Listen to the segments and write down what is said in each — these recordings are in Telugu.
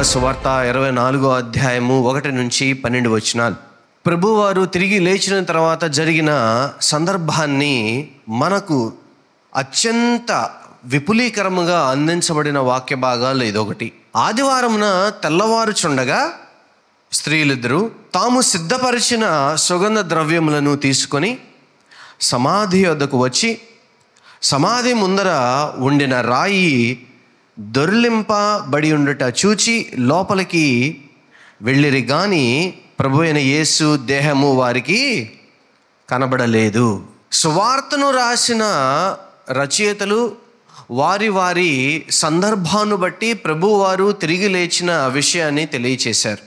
లూకా సువార్త 24వ అధ్యాయము 1-12 వచనాలు. ప్రభువారు తిరిగి లేచిన తర్వాత జరిగిన సందర్భాన్ని మనకు అత్యంత విపులీకరముగా అందించబడిన వాక్య భాగాలు ఇదొకటి. ఆదివారమున తెల్లవారుచుండగా స్త్రీలిద్దరూ తాము సిద్ధపరిచిన సుగంధ ద్రవ్యములను తీసుకొని సమాధి వద్దకు వచ్చి సమాధి ముందర ఉండిన రాయి దొర్లింపబడి ఉండుట చూచి లోపలికి వెళ్ళిరి గాని ప్రభు అయిన యేసు దేహము వారికి కనబడలేదు. సువార్తను రాసిన రచయితలు వారి సందర్భాన్ని బట్టి ప్రభువారు తిరిగి లేచిన విషయాన్ని తెలియచేశారు.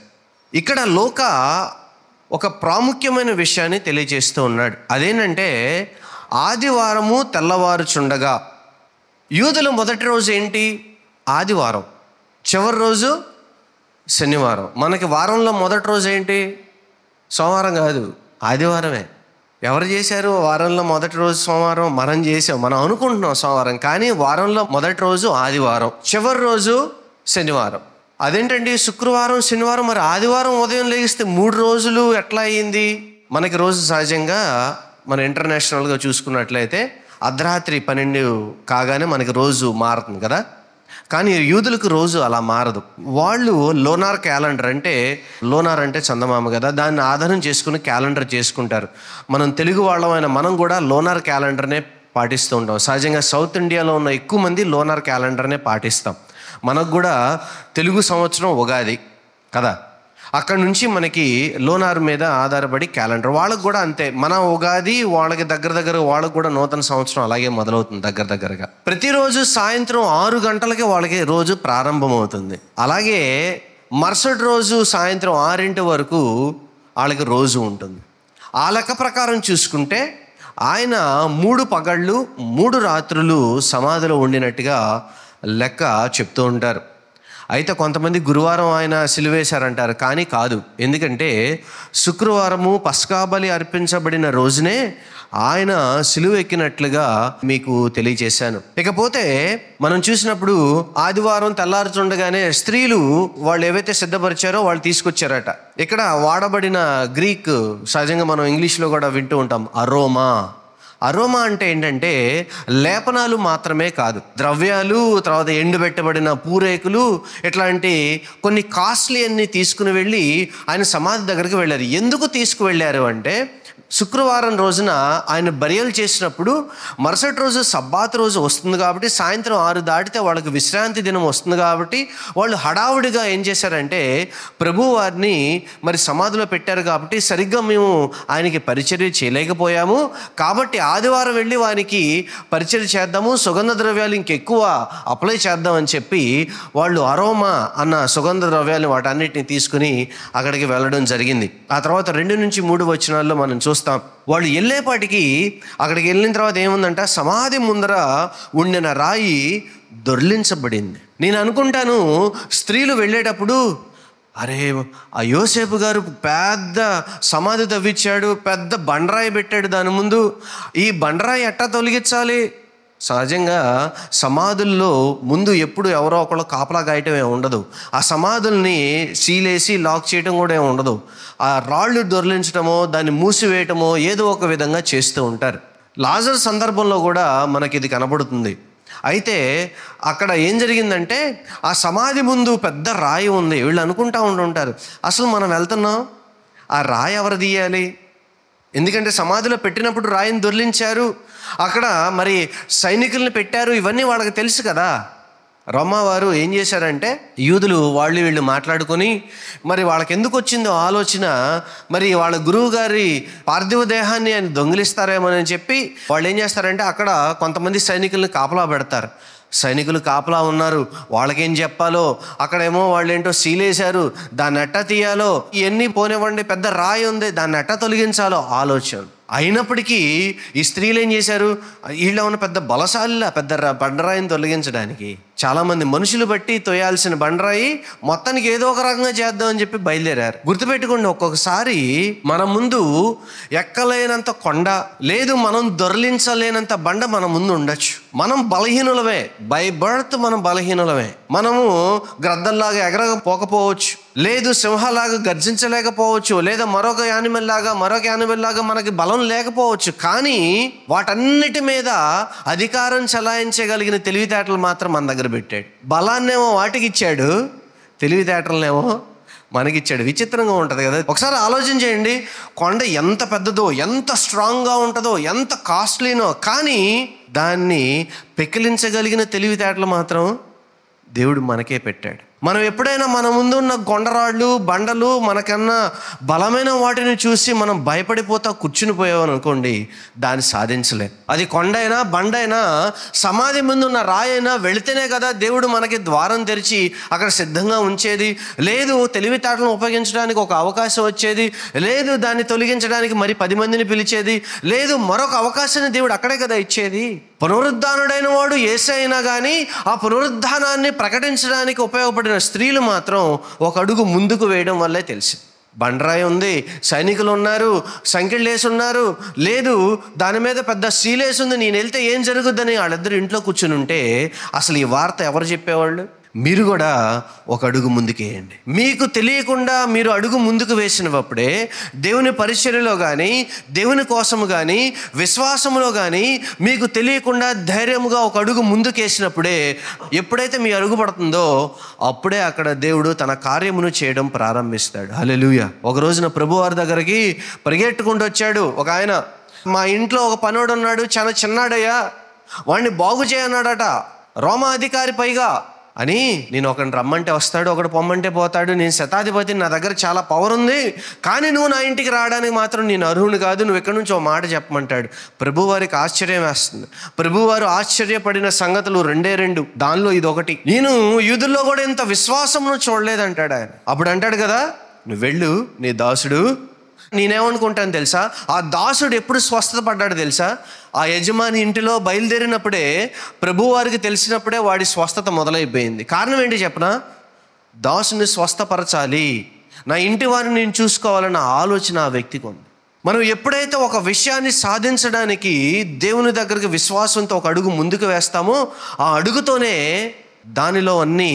ఇక్కడ లూకా ఒక ప్రాముఖ్యమైన విషయాన్ని తెలియజేస్తూ ఉన్నాడు. అదేంటంటే ఆదివారము తెల్లవారుచుండగా. యూదుల మొదటి రోజు ఏంటి? ఆదివారం. చివరి రోజు శనివారం. మనకి వారంలో మొదటి రోజు ఏంటి? సోమవారం కాదు, ఆదివారమే. ఎవరు చేశారు వారంలో మొదటి రోజు? సోమవారం. మనం చేసాం, మనం అనుకుంటున్నాం సోమవారం, కానీ వారంలో మొదటి రోజు ఆదివారం, చివరి రోజు శనివారం. అదేంటండి శుక్రవారం, శనివారం, మరి ఆదివారం ఉదయం లేగిస్తే 3 రోజులు ఎట్లా అయ్యింది? మనకి రోజు సహజంగా మన ఇంటర్నేషనల్గా చూసుకున్నట్లయితే అర్ధరాత్రి 12 కాగానే మనకి రోజు మారుతుంది కదా. కానీ యూదులకు రోజు అలా మారదు. వాళ్ళు లోనార్ క్యాలెండర్, అంటే లోనార్ అంటే చందమామ కదా, దాన్ని ఆధారం చేసుకుని క్యాలెండర్ చేసుకుంటారు. మనం తెలుగు వాళ్ళమైన మనం కూడా లోనార్ క్యాలెండర్నే పాటిస్తూ ఉంటాం. సహజంగా సౌత్ ఇండియాలో ఉన్న ఎక్కువ మంది లోనార్ క్యాలెండర్నే పాటిస్తాం. మనకు కూడా తెలుగు సంవత్సరం ఉగాది కదా, అక్కడ నుంచి మనకి లోనార్ మీద ఆధారపడి క్యాలెండర్. వాళ్ళకు కూడా అంతే, మన ఉగాది వాళ్ళకి దగ్గర వాళ్ళకు కూడా నూతన సంవత్సరం అలాగే మొదలవుతుంది దగ్గరగా. ప్రతిరోజు సాయంత్రం 6 గంటలకి వాళ్ళకి రోజు ప్రారంభమవుతుంది. అలాగే మరుసటి రోజు సాయంత్రం 6 వరకు వాళ్ళకి రోజు ఉంటుంది. ఆ లెక్క ప్రకారం చూసుకుంటే ఆయన 3 పగళ్ళు 3 రాత్రులు సమాధిలో ఉండినట్టుగా లెక్క చెప్తూ ఉంటారు. అయితే కొంతమంది గురువారం ఆయన సిలువేశారంటారు, కానీ కాదు. ఎందుకంటే శుక్రవారము పస్కా బలి అర్పించబడిన రోజునే ఆయన సిలువ ఎక్కినట్లుగా మీకు తెలియజేశాను. ఇకపోతే మనం చూసినప్పుడు ఆదివారం తెల్లారుతుండగానే స్త్రీలు వాళ్ళు ఏవైతే సిద్ధపరిచారో వాళ్ళు తీసుకొచ్చారట. ఇక్కడ వాడబడిన గ్రీక్, సహజంగా మనం ఇంగ్లీష్లో కూడా వింటూ ఉంటాం, అరోమా. అరోమా అంటే ఏంటంటే లేపనాలు మాత్రమే కాదు, ద్రవ్యాలు, తర్వాత ఎండుబెట్టబడిన పూరేకులు, ఇట్లాంటి కొన్ని కాస్ట్లీ అన్ని తీసుకుని వెళ్ళి ఆయన సమాధి దగ్గరికి వెళ్ళారు. ఎందుకు తీసుకువెళ్ళారు అంటే శుక్రవారం రోజున ఆయన బరియలు చేసినప్పుడు మరుసటి రోజు సబ్బాత్ రోజు వస్తుంది కాబట్టి, సాయంత్రం 6 దాటితే వాళ్ళకి విశ్రాంతి దినం వస్తుంది కాబట్టి వాళ్ళు హడావుడిగా ఏం చేశారంటే ప్రభు వారిని మరి సమాధిలో పెట్టారు కాబట్టి సరిగ్గా మేము ఆయనకి పరిచర్య చేయలేకపోయాము, కాబట్టి ఆదివారం వెళ్ళి వారికి పరిచర్య చేద్దాము, సుగంధ ద్రవ్యాలు ఇంకెక్కువ అప్లై చేద్దామని చెప్పి వాళ్ళు అరోమా అన్న సుగంధ ద్రవ్యాలను వాటన్నిటిని తీసుకుని అక్కడికి వెళ్ళడం జరిగింది. ఆ తర్వాత 2-3 వచనాల్లో మనం చూస్తాం. వాళ్ళు వెళ్ళేపాటికి అక్కడికి వెళ్ళిన తర్వాత ఏముందంట, సమాధి ముందర ఉండిన రాయి దొర్లించబడింది. నేను అనుకుంటాను స్త్రీలు వెళ్ళేటప్పుడు, అరే ఆ యోసేపు గారు పెద్ద సమాధి తవ్వించాడు, పెద్ద బండరాయి పెట్టాడు దాని ముందు, ఈ బండరాయి ఎట్టా తొలగించాలి? సహజంగా సమాధుల్లో ముందు ఎప్పుడు ఎవరో ఒకళ్ళు కాపలా గాయటం ఏమి ఉండదు. ఆ సమాధుల్ని సీలేసి లాక్ చేయటం కూడా ఏమి ఉండదు. ఆ రాళ్ళు దొర్లించడమో దాన్ని మూసివేయటమో ఏదో ఒక విధంగా చేస్తూ ఉంటారు. లాజర్ సందర్భంలో కూడా మనకి ఇది కనబడుతుంది. అయితే అక్కడ ఏం జరిగిందంటే ఆ సమాధి ముందు పెద్ద రాయి ఉంది. వీళ్ళు అనుకుంటూ ఉంటుంటారు, అసలు మనం వెళ్తున్నాం, ఆ రాయి ఎవరు తీయాలి? ఎందుకంటే సమాధిలో పెట్టినప్పుడు రాయిని దొర్లించారు, అక్కడ మరి సైనికుల్ని పెట్టారు, ఇవన్నీ వాళ్ళకి తెలుసు కదా. రోమా వారు ఏం చేశారంటే యూదులు వీళ్ళు మాట్లాడుకొని మరి వాళ్ళకి ఎందుకు వచ్చిందో ఆలోచన, మరి వాళ్ళ గురువు గారి పార్థివ దేహాన్ని ఆయన దొంగిలిస్తారేమోనని చెప్పి వాళ్ళు ఏం చేస్తారంటే అక్కడ కొంతమంది సైనికుల్ని కాపలా పెడతారు. సైనికులు కాపలా ఉన్నారు, వాళ్ళకేం చెప్పాలో, అక్కడేమో వాళ్ళు ఏంటో సీలేశారు, దాన్ని ఎట్టా తీయాలో, ఇవన్నీ పోనివ్వండి, పెద్ద రాయి ఉంది దాన్ని ఎట్టా తొలగించాలో ఆలోచన. అయినప్పటికీ ఈ స్త్రీలు ఏం చేశారు? వీళ్ళ ఉన్న పెద్ద బలశాలిలా పెద్ద బండరాయిని తొలగించడానికి చాలామంది మనుషులు బట్టి తోయాల్సిన బండరాయి మొత్తానికి ఏదో ఒక రకంగా చేద్దామని చెప్పి బయలుదేరారు. గుర్తుపెట్టుకోండి, ఒక్కొక్కసారి మన ముందు ఎక్కలేనంత కొండ లేదు, మనం దొర్లించలేనంత బండ మన ముందు ఉండొచ్చు. మనం బలహీనులమే, బై బర్త్ మనం బలహీనులమే. మనము గ్రద్దల్లాగా ఎగరకపోకపోవచ్చు, లేదు సింహలాగా గర్జించలేకపోవచ్చు, లేదా మరొక యానిమల్ లాగా మనకి బలం లేకపోవచ్చు. కానీ వాటన్నిటి మీద అధికారం చలాయించగలిగిన తెలివితేటలు మాత్రం మన దగ్గర పెట్టాడు. బలాన్నేమో వాటికి ఇచ్చాడు, తెలివితేటలనేమో మనకిచ్చాడు. విచిత్రంగా ఉంటుంది కదా. ఒకసారి ఆలోచన చేయండి, కొండ ఎంత పెద్దదో, ఎంత స్ట్రాంగ్గా ఉంటుందో, ఎంత కాస్ట్లీనో, కానీ దాన్ని పెకిలించగలిగిన తెలివితేటలు మాత్రం దేవుడు మనకే పెట్టాడు. మనం ఎప్పుడైనా మన ముందు ఉన్న కొండరాళ్ళు బండలు మనకన్నా బలమైన వాటిని చూసి మనం భయపడిపోతా కూర్చుని పోయామని అనుకోండి, దాన్ని సాధించలేం. అది కొండైనా బండైనా సమాధి ముందు ఉన్న రాయైనా వెళితేనే కదా దేవుడు మనకి ద్వారం తెరిచి అక్కడ సిద్ధంగా ఉంచేది. లేదు తెలివితేటలను ఉపయోగించడానికి ఒక అవకాశం వచ్చేది, లేదు దాన్ని తొలగించడానికి మరి 10 మందిని పిలిచేది, లేదు మరొక అవకాశాన్ని దేవుడు అక్కడే కదా ఇచ్చేది. పునరుద్ధానుడైన వాడు యేసే అయినా కానీ ఆ పునరుద్ధానాన్ని ప్రకటించడానికి ఉపయోగపడిన స్త్రీలు మాత్రం ఒక అడుగు ముందుకు వేయడం వల్లే తెలిసింది. బండరాయి ఉంది, సైనికులు ఉన్నారు, సంకెళ్ళేసి ఉన్నారు, లేదు దాని మీద పెద్ద సీలేసి ఉంది, నేను వెళ్తే ఏం జరుగుద్దని వాళ్ళిద్దరు ఇంట్లో కూర్చుని ఉంటే అసలు ఈ వార్త ఎవరు చెప్పేవాళ్ళు? మీరు కూడా ఒక అడుగు ముందుకేయండి. మీకు తెలియకుండా మీరు అడుగు ముందుకు వేసినప్పుడే దేవుని పరిచర్యలో కానీ, దేవుని కోసము కానీ, విశ్వాసములో కానీ మీకు తెలియకుండా ధైర్యముగా ఒక అడుగు ముందుకేసినప్పుడే, ఎప్పుడైతే మీ అడుగు పడుతుందో అప్పుడే అక్కడ దేవుడు తన కార్యమును చేయడం ప్రారంభిస్తాడు. హల్లెలూయా. ఒక రోజున ప్రభువారి దగ్గరికి పరిగెట్టుకుంటూ వచ్చాడు ఒక ఆయన. మా ఇంట్లో ఒక పనోడు ఉన్నాడు, చాలా చిన్నాడయ్యా, వాడిని బాగు చేయన్నాడట, రోమా అధికారి పైగా అని. నేను ఒకరిని రమ్మంటే వస్తాడు, ఒకడు పొమ్మంటే పోతాడు, నేను శతాధిపతిని, నా దగ్గర చాలా పవర్ ఉంది, కానీ నువ్వు నా ఇంటికి రావడానికి మాత్రం నేను అర్హుని కాదు, నువ్వు ఎక్కడి నుంచి ఓ మాట చెప్పమంటాడు. ప్రభువారికి ఆశ్చర్యం వేస్తుంది. ప్రభువారు ఆశ్చర్యపడిన సంగతులు 2 దానిలో ఇదొకటి. నేను యూదుల్లో కూడా ఇంత విశ్వాసమును చూడలేదంటాడు ఆయన. అప్పుడు అంటాడు కదా, నువ్వు వెళ్ళు, నీ దాసుడు. నేనేమనుకుంటాను తెలుసా, ఆ దాసుడు ఎప్పుడు స్వస్థత పడ్డాడు తెలుసా? ఆ యజమాని ఇంటిలో బయలుదేరినప్పుడే, ప్రభువారికి తెలిసినప్పుడే వాడి స్వస్థత మొదలైపోయింది. కారణం ఏంటి చెప్పనా? దాసుని స్వస్థపరచాలి, నా ఇంటి వారిని నేను చూసుకోవాలన్న ఆలోచన ఆ వ్యక్తికి ఉంది. మనం ఎప్పుడైతే ఒక విషయాన్ని సాధించడానికి దేవుని దగ్గరికి విశ్వాసంతో ఒక అడుగు ముందుకు వేస్తామో, ఆ అడుగుతోనే దానిలో అన్నీ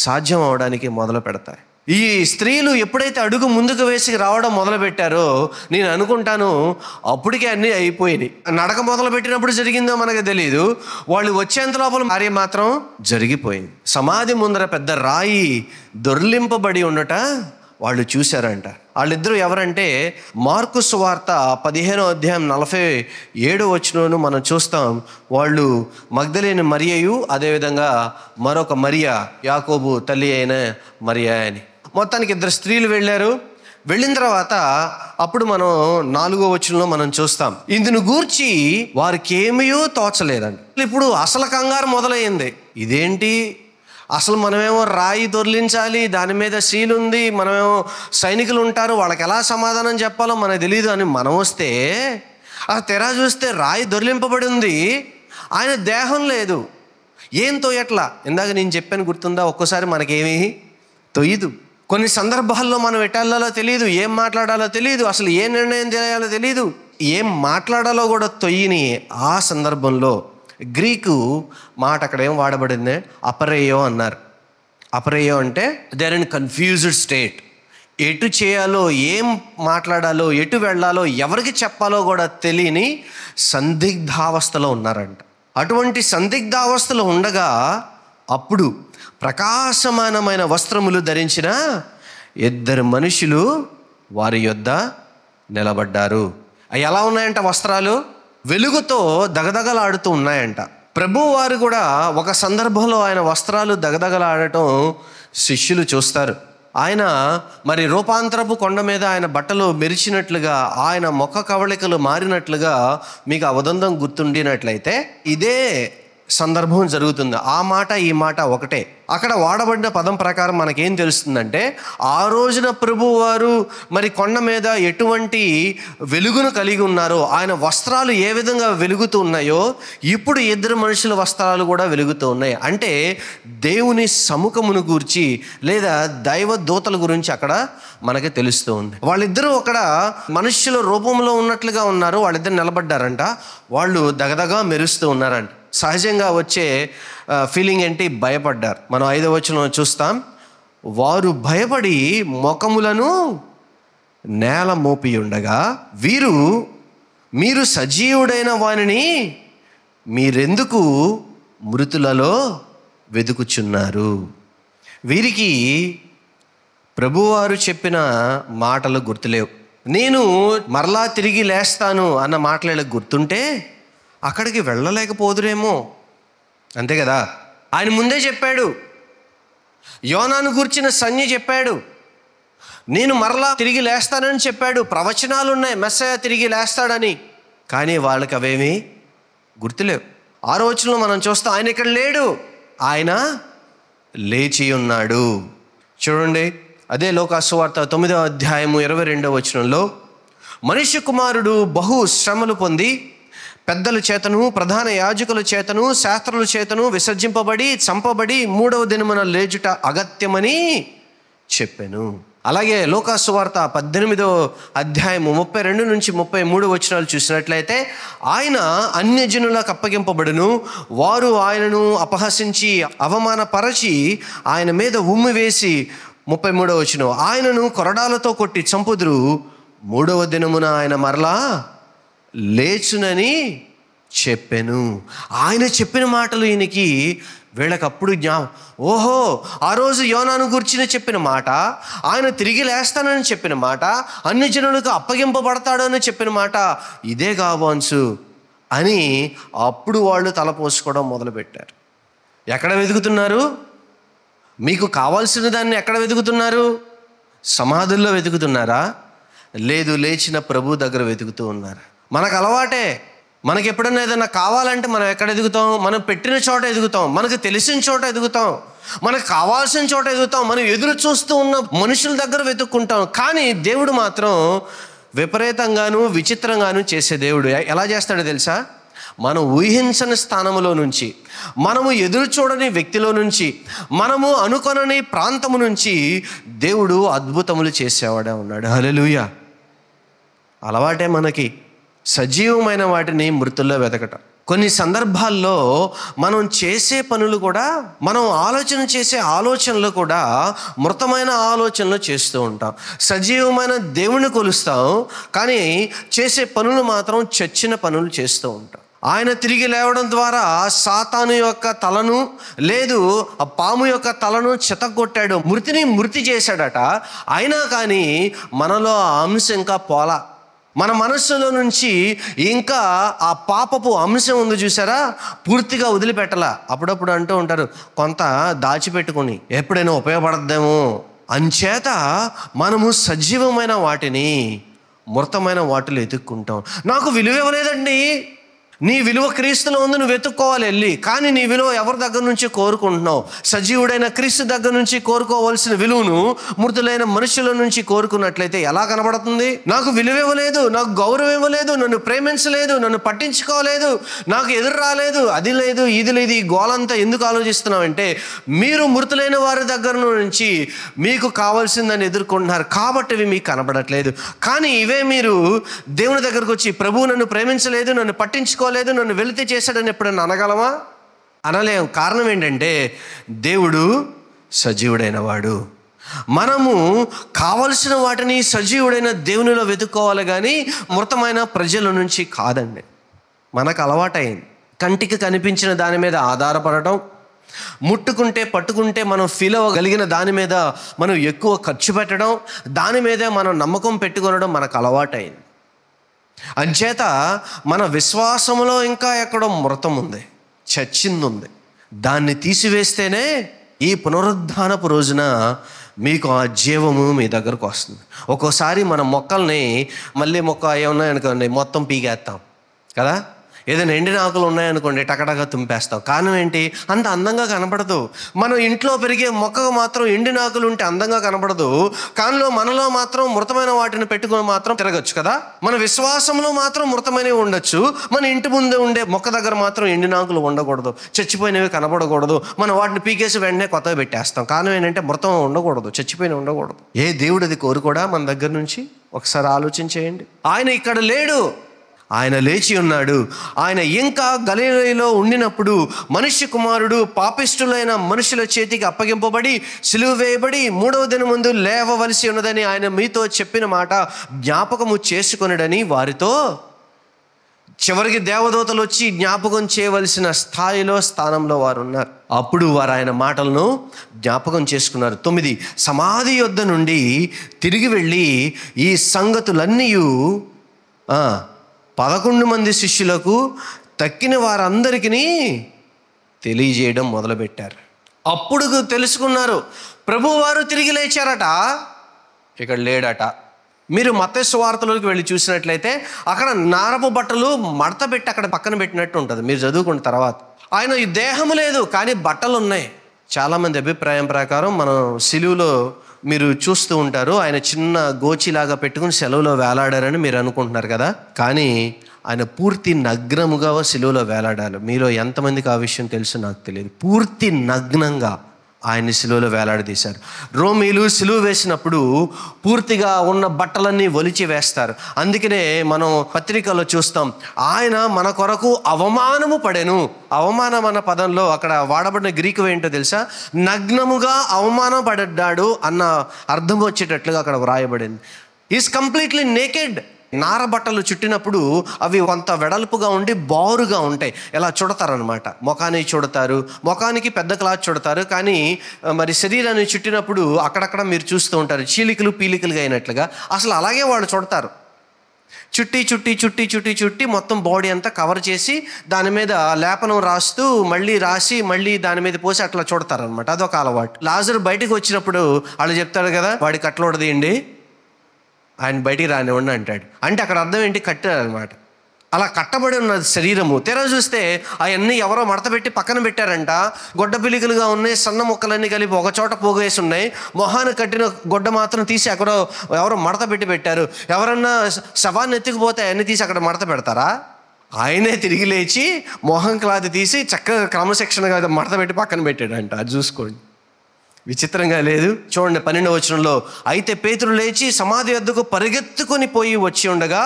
సాధ్యం అవడానికి మొదలు పెడతాయి. ఈ స్త్రీలు ఎప్పుడైతే అడుగు ముందుకు వేసి రావడం మొదలుపెట్టారో, నేను అనుకుంటాను అప్పటికే అన్నీ అయిపోయినాయి. నడక మొదలు పెట్టినప్పుడు జరిగిందో మనకు తెలియదు, వాళ్ళు వచ్చేంత లోపల కార్యం మాత్రం జరిగిపోయింది. సమాధి ముందర పెద్ద రాయి దొర్లింపబడి ఉండట వాళ్ళు చూశారంట. వాళ్ళిద్దరూ ఎవరంటే, మార్కు సువార్త 15వ అధ్యాయం 47వ వచనంలో మనం చూస్తాం. వాళ్ళు మగ్దలేని మరియయు, అదేవిధంగా మరొక మరియా, యాకోబు తల్లి అయిన మరియా అని. మొత్తానికి 2 స్త్రీలు వెళ్ళారు. వెళ్ళిన తర్వాత అప్పుడు మనం 4వ వచనంలో మనం చూస్తాం, ఇందును గూర్చి వారికి ఏమీ తోచలేదండి. ఇప్పుడు అసలు కంగారు మొదలయ్యింది. ఇదేంటి, అసలు మనమేమో రాయి దొర్లించాలి, దాని మీద సీల్ ఉంది, మనమేమో సైనికులు ఉంటారు, వాళ్ళకి ఎలా సమాధానం చెప్పాలో మనకు తెలియదు అని మనం వస్తే, ఆ తెర చూస్తే రాయి దొర్లింపబడి ఉంది, ఆయన దేహం లేదు, ఏం తోయట్లా. ఇందాక నేను చెప్పాను గుర్తుందా, ఒక్కోసారి మనకేమీ తొయ్యదు. కొన్ని సందర్భాల్లో మనం ఎటాలలో తెలియదు, ఏం మాట్లాడాలో తెలియదు, అసలు ఏ నిర్ణయం చేయాలో తెలియదు, ఏం మాట్లాడాలో కూడా తొయ్యని ఆ సందర్భంలో గ్రీకు మాట అక్కడ ఏం వాడబడింది, అపరేయో అన్నారు. అపరేయో అంటే they are in confused state. ఎటు చేయాలో, ఏం మాట్లాడాలో, ఎటు వెళ్ళాలో, ఎవరికి చెప్పాలో కూడా తెలియని సందిగ్ధావస్థలో ఉన్నారంట. అటువంటి సందిగ్ధావస్థలో ఉండగా అప్పుడు ప్రకాశమానమైన వస్త్రములు ధరించిన 2 మనుషులు వారి యొద్ద నిలబడ్డారు. అవి ఎలా ఉన్నాయంట? వస్త్రాలు వెలుగుతో దగదగలాడుతూ ఉన్నాయంట. ప్రభువు వారు కూడా ఒక సందర్భంలో ఆయన వస్త్రాలు దగదగలాడటం శిష్యులు చూస్తారు. ఆయన మరి రూపాంతరపు కొండ మీద ఆయన బట్టలు మెరిచినట్లుగా, ఆయన ముఖ కవళికలు మారినట్లుగా మీకు ఆ ఉదంతం గుర్తుండినట్లయితే, ఇదే సందర్భం జరుగుతుంది. ఆ మాట ఈ మాట ఒకటే. అక్కడ వాడబడిన పదం ప్రకారం మనకేం తెలుస్తుందంటే, ఆ రోజున ప్రభువారు మరి కొండ మీద ఎటువంటి వెలుగును కలిగి ఉన్నారో, ఆయన వస్త్రాలు ఏ విధంగా వెలుగుతూ ఉన్నాయో ఇప్పుడు ఇద్దరు మనుషుల వస్త్రాలు కూడా వెలుగుతూ ఉన్నాయి. అంటే దేవుని సముఖమును గూర్చి లేదా దైవ దూతల గురించి అక్కడ మనకి తెలుస్తూ ఉంది. వాళ్ళిద్దరూ అక్కడ మనుష్యుల రూపంలో ఉన్నట్లుగా ఉన్నారు. వాళ్ళిద్దరు నిలబడ్డారంట. వాళ్ళు దగదగా మెరుస్తూ ఉన్నారంట. సహజంగా వచ్చే ఫీలింగ్ ఏంటి? భయపడ్డారు. మనం 5వ వచనంలో చూస్తాం, వారు భయపడి ముఖములను నేల మోపి ఉండగా మీరు సజీవుడైన వానిని మీరెందుకు మృతులలో వెతుకుచున్నారు? వీరికి ప్రభువారు చెప్పిన మాటలు గుర్తులేవు. నేను మరలా తిరిగి లేస్తాను అన్న మాటలు గుర్తుంటే అక్కడికి వెళ్ళలేకపోదురేమో. అంతే కదా. ఆయన ముందే చెప్పాడు, యోనాను గూర్చిన సంజ్ఞ చెప్పాడు, నేను మరలా తిరిగి లేస్తానని చెప్పాడు, ప్రవచనాలు ఉన్నాయి మెస్సయ్య తిరిగి లేస్తాడని. కానీ వాళ్ళకి అవేమీ గుర్తులేవు. 6వ వచనంలో మనం చూస్తాం, ఆయన ఇక్కడ లేడు, ఆయన లేచి ఉన్నాడు. చూడండి, అదే లోకాసు వార్త 9వ అధ్యాయము 22వ వచనంలో, మనుష్య కుమారుడు బహు శ్రమలు పొంది పెద్దల చేతను ప్రధాన యాజకుల చేతను శాస్త్రుల చేతను విసర్జింపబడి చంపబడి 3వ దినమున లేచుట అగత్యమని చెప్పాను. అలాగే లోకాసు వార్త 18వ అధ్యాయము 32 నుంచి 33 వచనాలు చూసినట్లయితే, ఆయన అన్యజనులకు అప్పగింపబడును, వారు ఆయనను అపహసించి అవమానపరచి ఆయన మీద ఉమ్మి వేసి 33వ వచనం, ఆయనను కొరడాలతో కొట్టి చంపుదురు, 3వ దినమున ఆయన మరలా లేచునని చెప్పాను. ఆయన చెప్పిన మాటలు ఈయనకి వీళ్ళకప్పుడు ఓహో, ఆ రోజు యోనాను గుర్చిన చెప్పిన మాట, ఆయన తిరిగి లేస్తానని చెప్పిన మాట, అన్ని జనులకు అప్పగింపబడతాడు అని చెప్పిన మాట ఇదే కావాన్సు అని అప్పుడు వాళ్ళు తలపోసుకోవడం మొదలుపెట్టారు. ఎక్కడ వెతుకుతున్నారు? మీకు కావాల్సిన దాన్ని ఎక్కడ వెతుకుతున్నారు? సమాధుల్లో వెతుకుతున్నారా? లేదు, లేచిన ప్రభు దగ్గర వెతుకుతూ ఉన్నారు. మనకు అలవాటే, మనకి ఎప్పుడన్నా ఏదైనా కావాలంటే మనం ఎక్కడ ఎదుగుతాం? మనం పెట్టిన చోట ఎదుగుతాం, మనకు తెలిసిన చోట ఎదుగుతాం, మనకు కావాల్సిన చోట ఎదుగుతాం, మనం ఎదురు చూస్తూ ఉన్న మనుషుల దగ్గర వెతుక్కుంటాం. కానీ దేవుడు మాత్రం విపరీతంగాను విచిత్రంగాను చేసే దేవుడు. ఎలా చేస్తాడో తెలుసా? మనం ఊహించని స్థానంలో నుంచి, మనము ఎదురు చూడని వ్యక్తిలో నుంచి, మనము అనుకొనని ప్రాంతము నుంచి దేవుడు అద్భుతములు చేసేవాడే ఉన్నాడు. హల్లెలూయా. అలవాటే మనకి సజీవమైన వాటిని మృతుల్లో వెతకటం. కొన్ని సందర్భాల్లో మనం చేసే పనులు కూడా, మనం ఆలోచన చేసే ఆలోచనలు కూడా మృతమైన ఆలోచనలు చేస్తూ ఉంటాం. సజీవమైన దేవుని కొలుస్తాం, కానీ చేసే పనులు మాత్రం చచ్చిన పనులు చేస్తూ ఉంటాం. ఆయన తిరిగి లేవడం ద్వారా సాతాను యొక్క తలను, లేదు ఆ పాము యొక్క తలను చితగొట్టాడు, మృతి చేశాడట. అయినా కానీ మనలో ఆ అంశం ఇంకా పోలా. మన మనస్సులో నుంచి ఇంకా ఆ పాపపు అంశం ఉంది చూసారా, పూర్తిగా వదిలిపెట్టలా. అప్పుడప్పుడు అంటూ ఉంటారు, కొంత దాచిపెట్టుకుని ఎప్పుడైనా ఉపయోగపడద్దేమో. అంచేత మనము సజీవమైన వాటిని మృతమైన వాటిలో ఎతుక్కుంటాం. నాకు విలువ ఇవ్వలేదండి. నీ విలువ క్రీస్తులో ఉంది, నువ్వు వెతుక్కోవాలి వెళ్ళి. కానీ నీ విలువ ఎవరి దగ్గర నుంచి కోరుకుంటున్నావు? సజీవుడైన క్రీస్తు దగ్గర నుంచి కోరుకోవాల్సిన విలువను మృతులైన మనుషుల నుంచి కోరుకున్నట్లయితే ఎలా కనబడుతుంది? నాకు విలువ ఇవ్వలేదు, నాకు గౌరవం ఇవ్వలేదు, నన్ను ప్రేమించలేదు, నన్ను పట్టించుకోలేదు, నాకు ఎదురు రాలేదు, అది లేదు ఇది లేదు, ఈ గోలంతా ఎందుకు ఆలోచిస్తున్నామంటే మీరు మృతులైన వారి దగ్గర నుంచి మీకు కావాల్సిందని ఎదుర్కొంటున్నారు కాబట్టి ఇవి మీకు కనబడట్లేదు. కానీ ఇవే మీరు దేవుని దగ్గరకు వచ్చి, ప్రభువు నన్ను ప్రేమించలేదు, నన్ను పట్టించుకో లేదు, నన్ను వెలితి చేశాడని ఎప్పుడన్నా అనగలమా? అనలేం. కారణం ఏంటంటే దేవుడు సజీవుడైన వాడు. మనము కావలసిన వాటిని సజీవుడైన దేవునిలో వెతుక్కోవాలి, కానీ మృతమైన ప్రజల నుంచి కాదండి. మనకు అలవాటైంది కంటికి కనిపించిన దాని మీద ఆధారపడటం, ముట్టుకుంటే పట్టుకుంటే మనం ఫీల్ అవ్వగలిగిన దాని మీద మనం ఎక్కువ ఖర్చు పెట్టడం, దాని మీదే మనం నమ్మకం పెట్టుకొనడం మనకు అలవాటైంది. అంచేత మన విశ్వాసంలో ఇంకా ఎక్కడో మృతం ఉంది, చచ్చింది ఉంది. దాన్ని తీసివేస్తేనే ఈ పునరుద్ధానపు రోజున మీకు ఆ జీవము మీ దగ్గరకు వస్తుంది. ఒక్కోసారి మన మొక్కల్ని మళ్ళీ మొక్క ఏమన్నా అనుకోండి మొత్తం పీకేస్తాం కదా. ఏదైనా ఎండిన ఆకులు ఉన్నాయనుకోండి, టకటగా తుంపేస్తాం. కారణం ఏంటి? అంత అందంగా కనపడదు. మనం ఇంట్లో పెరిగే మొక్కకు మాత్రం ఎండిన ఆకులు ఉంటే అందంగా కనపడదు, కానీ మనలో మాత్రం మృతమైన వాటిని పెట్టుకొని మాత్రం తిరగచ్చు కదా. మన విశ్వాసంలో మాత్రం మృతమైనవి ఉండొచ్చు, మన ఇంటి ముందే ఉండే మొక్క దగ్గర మాత్రం ఎండిన ఆకులు ఉండకూడదు, చచ్చిపోయినవి కనపడకూడదు. మనం వాటిని పీకేసి వెంటనే కొత్తగా పెట్టేస్తాం. కారణం ఏంటంటే మృతం ఉండకూడదు, చచ్చిపోయినవి ఉండకూడదు. ఏ దేవుడు అది కోరుకోడా మన దగ్గర నుంచి? ఒకసారి ఆలోచన చేయండి. ఆయన ఇక్కడ లేడు, ఆయన లేచి ఉన్నాడు. ఆయన ఇంకా గలిలయలో ఉండినప్పుడు మనుష్య కుమారుడు పాపిష్టులైన మనుషుల చేతికి అప్పగింపబడి సిలువ వేయబడి 3వ దినం ముందు లేవవలసి ఉన్నదని ఆయన మీతో చెప్పిన మాట జ్ఞాపకము చేసుకొనడని వారితో, చివరికి దేవదూతలు వచ్చి జ్ఞాపకం చేయవలసిన స్థానంలో వారు ఉన్నారు. అప్పుడు వారు ఆయన మాటలను జ్ఞాపకం చేసుకున్నారు. 9, సమాధి యొద్ద నుండి తిరిగి వెళ్ళి ఈ సంగతులన్నీ 11 మంది శిష్యులకు తక్కిన వారందరికీ తెలియజేయడం మొదలుపెట్టారు. అప్పుడు తెలుసుకున్నారు, ప్రభువారు తిరిగి లేచారట, ఇక్కడ లేడట. మీరు మత్తయి సువార్తలోకి వెళ్ళి చూసినట్లయితే అక్కడ నారపు బట్టలు మడత పెట్టి అక్కడ పక్కన పెట్టినట్టు ఉంటుంది. మీరు చదువుకున్న తర్వాత ఆయన ఈ దేహము లేదు, కానీ బట్టలు ఉన్నాయి. చాలామంది అభిప్రాయం ప్రకారం మనం సిలువలో మీరు చూస్తూ ఉంటారు, ఆయన చిన్న గోచిలాగా పెట్టుకుని సెలవులో వేలాడారని మీరు అనుకుంటున్నారు కదా. కానీ ఆయన పూర్తి నగ్నముగా సిలువలో వేలాడాలి. మీలో ఎంతమందికి ఆ విషయం తెలుసు నాకు తెలియదు. పూర్తి నగ్నంగా ఆయన్ని సిలువలో వేలాడదీశారు. రోమీలు సిలువ వేసినప్పుడు పూర్తిగా ఉన్న బట్టలన్నీ ఒలిచి వేస్తారు. అందుకనే మనం పత్రికల్లో చూస్తాం, ఆయన మన కొరకు అవమానము పడెను. అవమానం అన్న పదంలో అక్కడ వాడబడిన గ్రీకు ఏంటో తెలుసా? నగ్నముగా అవమానం పడ్డాడు అన్న అర్థం వచ్చేటట్లుగా అక్కడ వ్రాయబడింది. Is completely naked. నార బట్టలు చుట్టినప్పుడు అవి కొంత వెడల్పుగా ఉండి బారుగా ఉంటాయి. ఎలా చుడతారనమాట, ముఖానికి చుడతారు, ముఖానికి పెద్ద క్లాత్ చుడతారు. కానీ మరి శరీరాన్ని చుట్టినప్పుడు అక్కడక్కడ మీరు చూస్తూ ఉంటారు చీలికలు పీలికలుగా అయినట్లుగా. అసలు అలాగే వాళ్ళు చుడతారు. చుట్టి చుట్టి చుట్టి చుట్టి చుట్టి మొత్తం బాడీ అంతా కవర్ చేసి దాని మీద లేపనం రాస్తూ మళ్ళీ రాసి మళ్ళీ దాని మీద పోసి అట్లా చుడతారనమాట. అదొక అలవాటు. లాజరు బయటకు వచ్చినప్పుడు వాళ్ళు చెప్తాడు కదా, వాడి కట్లోడదీయండి, ఆయన బయటికి రానివ్వండి అంటాడు. అంటే అక్కడ అర్థం ఏంటి? కట్టారనమాట. అలా కట్టబడి ఉన్న శరీరము తెర చూస్తే అవన్నీ ఎవరో మడత పెట్టి పక్కన పెట్టారంట. గొడ్డ పిలికలుగా ఉన్నాయి, సన్న ముక్కలన్నీ కలిపి ఒక చోట పోగేసి ఉన్నాయి. మొహాన్ని కట్టిన గొడ్డ మాత్రం తీసి అక్కడ ఎవరో మడత పెట్టి పెట్టారు. ఎవరన్నా శవాన్ని ఎత్తుకుపోతే అవన్నీ తీసి అక్కడ మడత పెడతారా? ఆయనే తిరిగి లేచి మొహం క్లాత్ తీసి చక్కగా క్రమశిక్షణగా మడత పెట్టి పక్కన పెట్టాడంట. అది చూసుకోండి, విచిత్రంగా లేదు? చూడండి 12వ వచనంలో, అయితే పేతురు లేచి సమాధి వద్దకు పరిగెత్తుకొని పోయి వచ్చి ఉండగా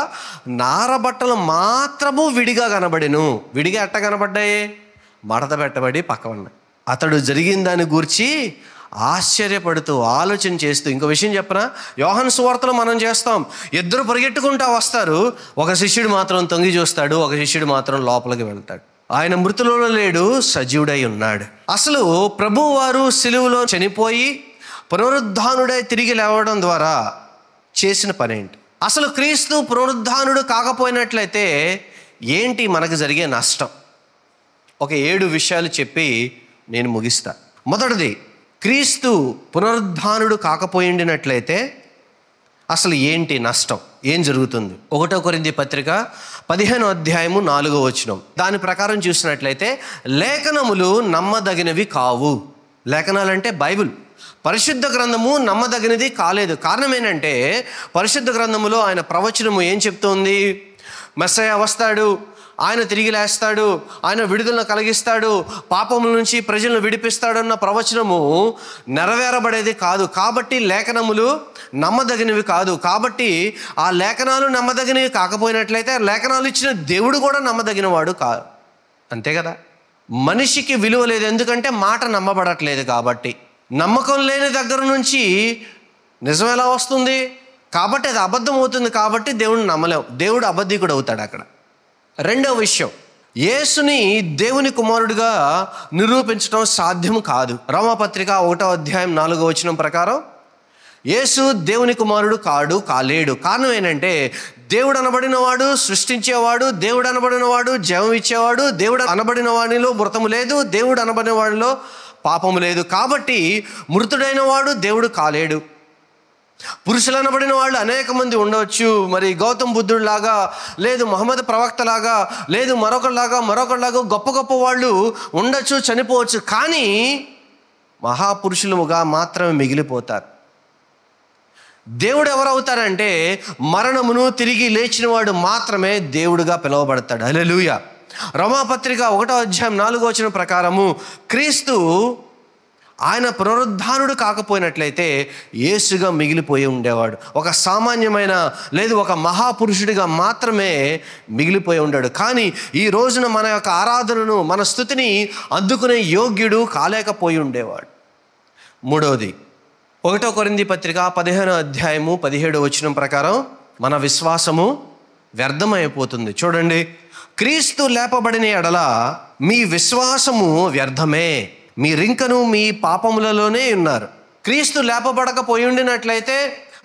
నారబట్టలు మాత్రము విడిగా కనబడెను. విడిగా ఎట్ట కనబడ్డాయి? మడత పెట్టబడి పక్క ఉన్నాయి. అతడు జరిగిన దాన్ని గూర్చి ఆశ్చర్యపడుతూ ఆలోచన చేస్తూ, ఇంకో విషయం చెప్పనా, యోహాను సువార్తలో మనం చేస్తాం, ఇద్దరు పరిగెట్టుకుంటా వస్తారు, ఒక శిష్యుడు మాత్రం తొంగి చూస్తాడు, ఒక శిష్యుడు మాత్రం లోపలికి వెళ్తాడు. ఆయన మృతులలో లేడు, సజీవుడై ఉన్నాడు. అసలు ప్రభువారు సిలువలో చనిపోయి పునరుద్ధానుడై తిరిగి లేవడం ద్వారా చేసిన పని ఏంటి? అసలు క్రీస్తు పునరుద్ధానుడు కాకపోయినట్లయితే ఏంటి మనకు జరిగే నష్టం? ఒక 7 విషయాలు చెప్పి నేను ముగిస్తా. మొదటిది, క్రీస్తు పునరుద్ధానుడు కాకపోయిండినట్లయితే అసలు ఏంటి నష్టం, ఏం జరుగుతుంది? 1 కొరింథీ పత్రిక 15వ అధ్యాయము 4వ వచనం, దాని ప్రకారం చూసినట్లయితే లేఖనములు నమ్మదగినవి కావు. లేఖనాలంటే బైబిల్, పరిశుద్ధ గ్రంథము నమ్మదగినది కాలేదు. కారణం ఏంటంటే పరిశుద్ధ గ్రంథములో ఆయన ప్రవచనము ఏం చెప్తోంది? మెస్సయ్య వస్తాడు, ఆయన తిరిగి లేస్తాడు, ఆయన విడుదలను కలిగిస్తాడు, పాపముల నుంచి ప్రజలను విడిపిస్తాడన్న ప్రవచనము నెరవేరబడేది కాదు. కాబట్టి లేఖనములు నమ్మదగినవి కాదు. కాబట్టి ఆ లేఖనాలు నమ్మదగినవి కాకపోయినట్లయితే లేఖనాలు ఇచ్చిన దేవుడు కూడా నమ్మదగిన వాడు కాదు. అంతే కదా? మనిషికి విలువ లేదు, ఎందుకంటే మాట నమ్మబడట్లేదు. కాబట్టి నమ్మకం లేని దగ్గర నుంచి నిజం ఎలా వస్తుంది? కాబట్టి అది అబద్ధం అవుతుంది. కాబట్టి దేవుడిని నమ్మలేం, దేవుడు అబద్ధికుడు అవుతాడు అక్కడ. రెండవ విషయం, యేసుని దేవుని కుమారుడిగా నిరూపించడం సాధ్యం కాదు. రోమాపత్రిక 1వ అధ్యాయం 4వ వచనం ప్రకారం యేసు దేవుని కుమారుడు కాలేడు. కారణం ఏంటంటే దేవుడు అనబడిన వాడు సృష్టించేవాడు, దేవుడు అనబడిన వాడు జీవం ఇచ్చేవాడు, దేవుడు అనబడిన వాడిలో మృతము లేదు, దేవుడు అనబడిన వాడిలో పాపము లేదు. కాబట్టి మృతుడైన వాడు దేవుడు కాలేడు. పురుషులనబడిన వాళ్ళు అనేక మంది ఉండవచ్చు. మరి గౌతమ్ బుద్ధుడిలాగా, లేదు మహమ్మద్ ప్రవక్తలాగా, లేదు మరొకరిలాగా గొప్ప గొప్ప వాళ్ళు ఉండొచ్చు, చనిపోవచ్చు. కానీ మహాపురుషులుగా మాత్రమే మిగిలిపోతారు. దేవుడు ఎవరవుతారంటే మరణమును తిరిగి లేచిన వాడు మాత్రమే దేవుడుగా పిలువబడతాడు. హల్లెలూయా. రోమాపత్రిక 1:4 ప్రకారము క్రీస్తు ఆయన పునరుద్ధానుడు కాకపోయినట్లయితే యేసుగా మిగిలిపోయి ఉండేవాడు. ఒక సామాన్యమైన, లేదు ఒక మహాపురుషుడిగా మాత్రమే మిగిలిపోయి ఉండాడు. కానీ ఈ రోజున మన యొక్క ఆరాధనను, మన స్తుతిని అందుకునే యోగ్యుడు కాలేకపోయి ఉండేవాడు. మూడవది 1 కొరింథీ పత్రిక 15:17 ప్రకారం మన విశ్వాసము వ్యర్థమైపోతుంది. చూడండి, క్రీస్తు లేపబడిన ఎడల మీ విశ్వాసము వ్యర్థమే, మీరింకను మీ పాపములలోనే ఉన్నారు. క్రీస్తు లేపబడకపోయి ఉండినట్లయితే,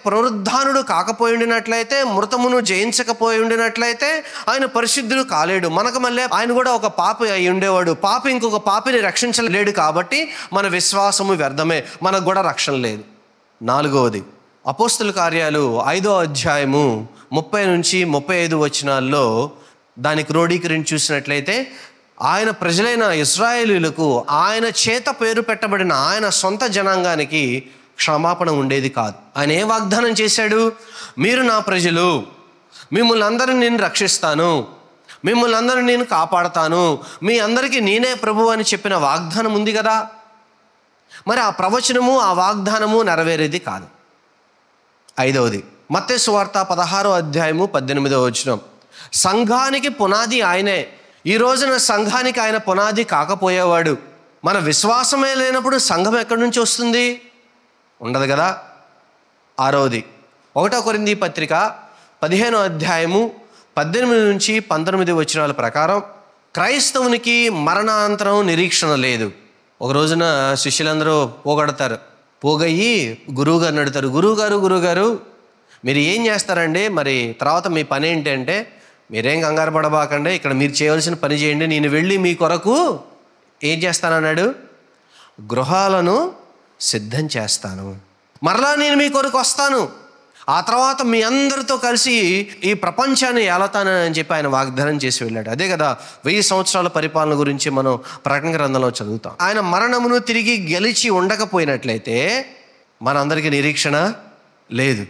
పునరుద్ధానుడు కాకపోయి ఉండినట్లయితే, మృతమును జయించకపోయి ఉండినట్లయితే ఆయన పరిశుద్ధుడు కాలేడు. మనకు మళ్ళీ ఆయన కూడా ఒక పాపి అయి ఉండేవాడు. పాపి ఇంకొక పాపిని రక్షించలేడు. కాబట్టి మన విశ్వాసము వ్యర్థమే, మనకు కూడా రక్షణ లేదు. నాలుగవది అపోస్తల కార్యాలు 5:30-35 దాన్ని క్రోడీకరించి చూసినట్లయితే, ఆయన ప్రజలైన ఇశ్రాయేలీయులకు ఆయన చేత పేరు పెట్టబడిన ఆయన సొంత జనాంగానికి క్షమాపణ ఉండేది కాదు. ఆయన ఏ వాగ్దానం చేశాడు? మీరు నా ప్రజలు, మిమ్మల్ని అందరిని నేను రక్షిస్తాను, మిమ్మల్ని అందరిని నేను కాపాడతాను, మీ అందరికీ నేనే ప్రభువు అని చెప్పిన వాగ్దానం ఉంది కదా. మరి ఆ ప్రవచనము, ఆ వాగ్దానము నెరవేరేది కాదు. ఐదవది మత్తయి సువార్త 16:18 సంఘానికి పునాది ఆయనే. ఈ రోజున సంఘానికి ఆయన పునాది కాకపోయేవాడు. మన విశ్వాసమే లేనప్పుడు సంఘం ఎక్కడి నుంచి వస్తుంది? ఉండదు కదా. ఆరవది 1 కొరింథీ పత్రిక 15:18-19 ప్రకారం క్రైస్తవునికి మరణాంతరం నిరీక్షణ లేదు. ఒక రోజున శిష్యులందరూ పోగొడతారు. పోగయ్యి గురువుగారిని అడుగుతారు, గురువుగారు మీరు ఏం చేస్తారండి, మరి తర్వాత మీ పని ఏంటి అంటే, మీరేం కంగారు పడబాకండి, ఇక్కడ మీరు చేయవలసిన పని చేయండి, నేను వెళ్ళి మీ కొరకు ఏం చేస్తానన్నాడు? గృహాలను సిద్ధం చేస్తాను, మరలా నేను మీ కొరకు వస్తాను, ఆ తర్వాత మీ అందరితో కలిసి ఈ ప్రపంచాన్ని ఏలతానని చెప్పి ఆయన వాగ్దానం చేసి వెళ్ళాడు. అదే కదా 1000 సంవత్సరాల పరిపాలన గురించి మనం ప్రకటన గ్రంథంలో చదువుతాం. ఆయన మరణమును తిరిగి గెలిచి ఉండకపోయినట్లయితే మనందరికీ నిరీక్షణ లేదు.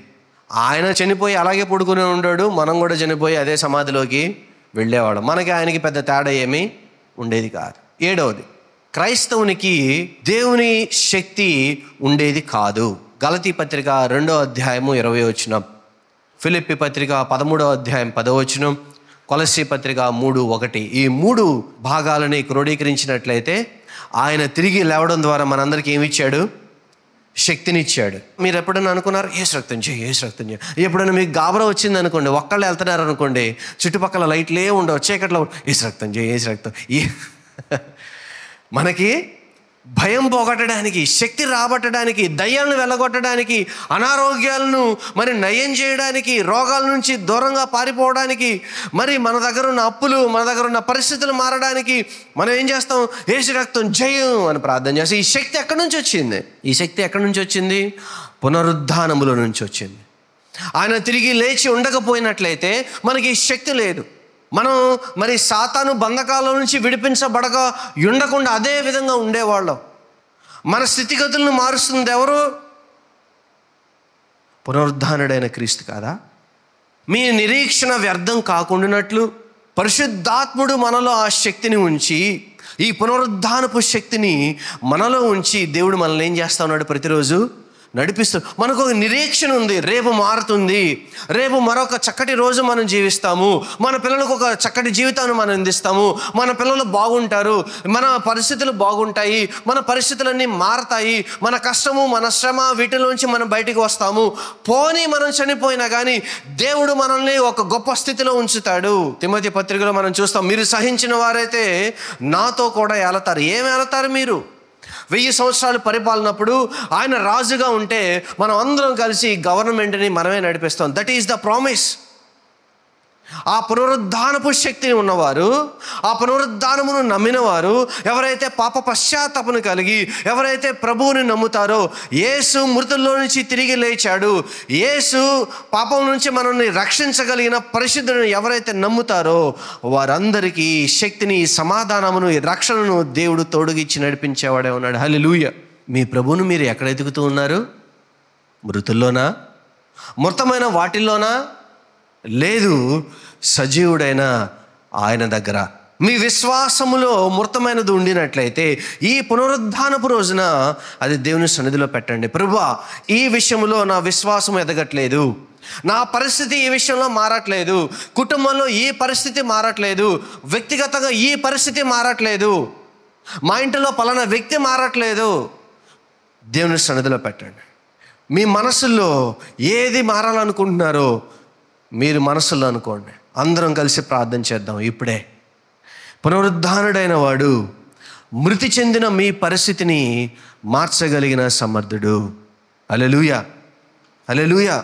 ఆయన చనిపోయి అలాగే పడుకుని ఉన్నాడు, మనం కూడా చనిపోయి అదే సమాధిలోకి వెళ్ళేవాడు. మనకి ఆయనకి పెద్ద తేడా ఏమీ ఉండేది కాదు. ఏడవది క్రైస్తవునికి దేవుని శక్తి ఉండేది కాదు. గలతీ పత్రిక 2:20, ఫిలిప్పీ పత్రిక 13:10, కొలస్సీ పత్రిక 3:1 ఈ 3 భాగాలని క్రోడీకరించినట్లయితే ఆయన తిరిగి లేవడం ద్వారా మనందరికీ ఏమి ఇచ్చాడు? శక్తినిచ్చాడు. మీరు ఎప్పుడైనా అనుకున్నారు యేసు రక్తం చేయి? ఎప్పుడైనా మీకు గాబరా వచ్చింది అనుకోండి, ఒక్కళ్ళు వెళ్తున్నారు అనుకోండి, చుట్టుపక్కల లైట్లే ఉండవు, చీకట్లో యేసు రక్తం మనకి భయం పోగొట్టడానికి, శక్తి రాబట్టడానికి, దయ్యాలను వెళ్ళగొట్టడానికి, అనారోగ్యాలను మరి నయం చేయడానికి, రోగాల నుంచి దూరంగా పారిపోవడానికి, మరి మన దగ్గర ఉన్న అప్పులు, మన దగ్గర ఉన్న పరిస్థితులు మారడానికి మనం ఏం చేస్తాం? యేసు రక్తం జయం అని ప్రార్థన చేస్తాం. ఈ శక్తి ఎక్కడి నుంచి వచ్చింది? ఈ శక్తి ఎక్కడి నుంచి వచ్చింది? పునరుద్ధానముల నుంచి వచ్చింది. ఆయన తిరిగి లేచి ఉండకపోయినట్లయితే మనకి ఈ శక్తి లేదు. మనం మరి సాతాను బంధకాల నుంచి విడిపించబడక ఉండకుండా అదే విధంగా ఉండేవాళ్ళం. మన స్థితిగతులను మారుస్తుంది ఎవరు? పునరుద్ధానుడైన క్రీస్తు కాదా? మీ నిరీక్షణ వ్యర్థం కాకుండానట్లు పరిశుద్ధాత్ముడు మనలో ఆ శక్తిని ఉంచి, ఈ పునరుద్ధానపు శక్తిని మనలో ఉంచి దేవుడు మనల్ని ఏం చేస్తా ఉన్నాడు? ప్రతిరోజు నడిపిస్తూ మనకు ఒక నిరీక్షణ ఉంది. రేపు మారుతుంది, రేపు మరొక చక్కటి రోజు మనం జీవిస్తాము, మన పిల్లలకు ఒక చక్కటి జీవితాన్ని మనం అందిస్తాము, మన పిల్లలు బాగుంటారు, మన పరిస్థితులు బాగుంటాయి, మన పరిస్థితులన్నీ మారతాయి, మన కష్టము మన శ్రమ వీటిలోంచి మనం బయటికి వస్తాము. పోనీ మనం చనిపోయినా కానీ దేవుడు మనల్ని ఒక గొప్ప స్థితిలో ఉంచుతాడు. తిమోతి పత్రికలో మనం చూస్తాం, మీరు సహించిన వారైతే నాతో కూడా ఏలతారు. ఏం ఏలతారు? మీరు 1000 సంవత్సరాలు పరిపాలనప్పుడు ఆయన రాజుగా ఉంటే మనం అందరం కలిసి గవర్నమెంట్ని మనమే నడిపిస్తాం. That is the promise. ఆ పునరుద్ధానపు శక్తిని ఉన్నవారు, ఆ పునరుద్ధానమును నమ్మినవారు, ఎవరైతే పాప పశ్చాత్తాపను కలిగి ఎవరైతే ప్రభువుని నమ్ముతారో, యేసు మృతుల్లో నుంచి తిరిగి లేచాడు, యేసు పాపం నుంచి మనల్ని రక్షించగలిగిన పరిశుద్ధులను ఎవరైతే నమ్ముతారో వారందరికీ శక్తిని, సమాధానమును, రక్షణను దేవుడు తోడుగిచ్చి నడిపించేవాడే ఉన్నాడు. హల్లెలూయా. మీ ప్రభువును మీరు ఎక్కడ ఎదుగుతూ ఉన్నారు? మృతుల్లోనా? మృతమైన వాటిల్లోనా? లేదు, సజీవుడైన ఆయన దగ్గర. మీ విశ్వాసములో మృతమైనది ఉండినట్లయితే ఈ పునరుద్ధానపు రోజున అది దేవుని సన్నిధిలో పెట్టండి. ప్రభువా, ఈ విషయంలో నా విశ్వాసం ఎదగట్లేదు, నా పరిస్థితి ఈ విషయంలో మారట్లేదు, కుటుంబంలో ఈ పరిస్థితి మారట్లేదు, వ్యక్తిగతంగా ఈ పరిస్థితి మారట్లేదు, మా ఇంటిలో పలానా వ్యక్తి మారట్లేదు. దేవుని సన్నిధిలో పెట్టండి. మీ మనసుల్లో ఏది మారాలనుకుంటున్నారో మీరు మనసులో అనుకోండి. అందరం కలిసి ప్రార్థన చేద్దాం. ఇప్పుడే పునరుద్ధానుడైన వాడు మృతి చెందిన మీ పరిస్థితిని మార్చగలిగిన సమర్థుడు. హల్లెలూయా, హల్లెలూయా.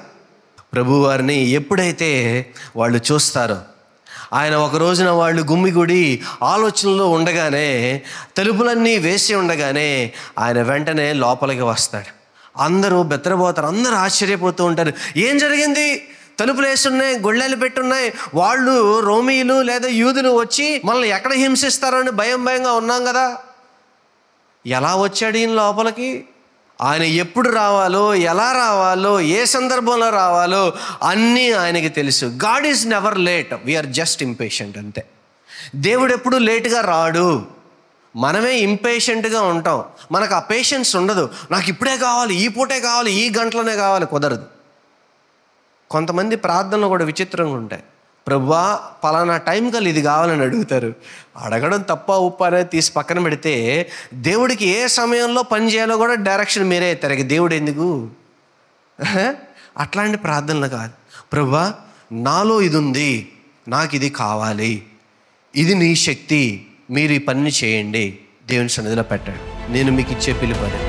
ప్రభువారిని ఎప్పుడైతే వాళ్ళు చూస్తారో, ఆయన ఒక రోజున వాళ్ళు గుమ్మిగుడి ఆలోచనలో ఉండగానే, తలుపులన్నీ వేసి ఉండగానే ఆయన వెంటనే లోపలికి వస్తాడు. అందరూ బెత్తరపోతారు, అందరూ ఆశ్చర్యపోతూ ఉంటారు. ఏం జరిగింది? తలుపులు వేసున్నాయి, గొళ్ళెలు పెట్టున్నాయి, వాళ్ళు రోమీలు లేదా యూదులు వచ్చి మనల్ని ఎక్కడ హింసిస్తారని భయంగా ఉన్నాం కదా. ఎలా వచ్చాడు ఈయన లోపలికి? ఆయన ఎప్పుడు రావాలో, ఎలా రావాలో, ఏ సందర్భంలో రావాలో అన్నీ ఆయనకి తెలుసు. God is never late, we are just impatient అంతే. దేవుడు ఎప్పుడు లేటుగా రాడు, మనమే ఇంపేషెంట్గా ఉంటాం. మనకు ఆ పేషెన్స్ ఉండదు. నాకు ఇప్పుడే కావాలి, ఈ పూటే కావాలి, ఈ గంటలోనే కావాలి, కుదరదు. కొంతమంది ప్రార్థనలు కూడా విచిత్రంగా ఉంటాయి. ప్రభువా, పలానా టైం కల్లా ఇది కావాలని అడుగుతారు. అడగడం తప్ప ఉప్పు అనేది తీసి పక్కన పెడితే, దేవుడికి ఏ సమయంలో పని చేయాలో కూడా డైరెక్షన్ మీరే ఇస్తారు. దేవుడు ఎందుకు? అట్లాంటి ప్రార్థనలు కాదు. ప్రభువా, నాలో ఇది ఉంది, నాకు ఇది కావాలి, ఇది నీ శక్తి, మీరు ఈ పని చేయండి. దేవుని సన్నిధిలో పెట్టండి. నేను మీకు ఇచ్చే పిలుపు అదే.